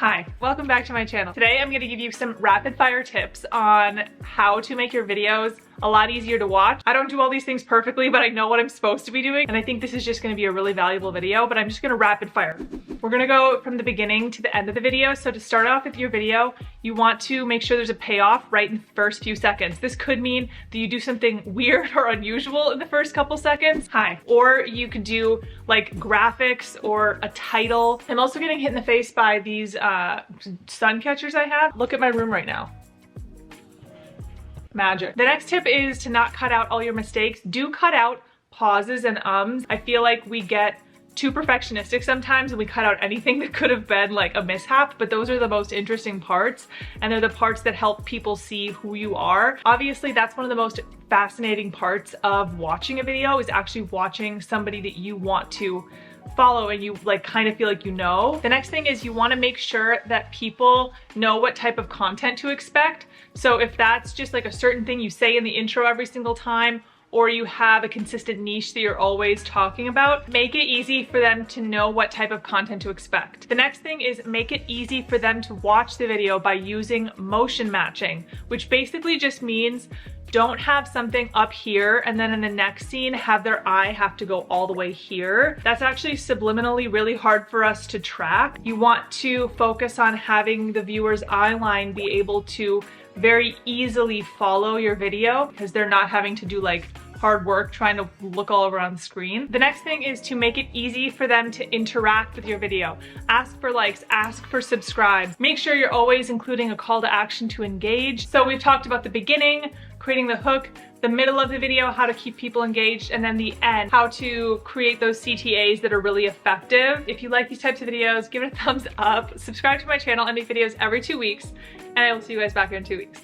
Hi, welcome back to my channel. Today I'm going to give you some rapid fire tips on how to make your videos a lot easier to watch. I don't do all these things perfectly, but I know what I'm supposed to be doing, and I think this is just going to be a really valuable video, but I'm just going to rapid fire. We're going to go from the beginning to the end of the video. So to start off with your video, you want to make sure there's a payoff right in the first few seconds. This could mean that you do something weird or unusual in the first couple seconds. Hi. Or you could do like graphics or a title. I'm also getting hit in the face by these sun catchers I have. Look at my room right now. Magic. The next tip is to not cut out all your mistakes. Do cut out pauses and ums. I feel like we get too perfectionistic sometimes and we cut out anything that could have been like a mishap, but those are the most interesting parts and they're the parts that help people see who you are. Obviously, that's one of the most fascinating parts of watching a video, is actually watching somebody that you want to follow and you like kind of feel like you know. The next thing is you want to make sure that people know what type of content to expect. So if that's just like a certain thing you say in the intro every single time, or you have a consistent niche that you're always talking about, make it easy for them to know what type of content to expect. The next thing is make it easy for them to watch the video by using motion matching, which basically just means don't have something up here and then in the next scene have their eye have to go all the way here. That's actually subliminally really hard for us to track. You want to focus on having the viewer's eye line be able to very easily follow your video because they're not having to do like hard work trying to look all over on the screen. The next thing is to make it easy for them to interact with your video. Ask for likes, ask for subscribes. Make sure you're always including a call to action to engage. So we've talked about the beginning, creating the hook, the middle of the video, how to keep people engaged, and then the end, how to create those CTAs that are really effective. If you like these types of videos, give it a thumbs up, subscribe to my channel. I make videos every 2 weeks, and I will see you guys back here in 2 weeks.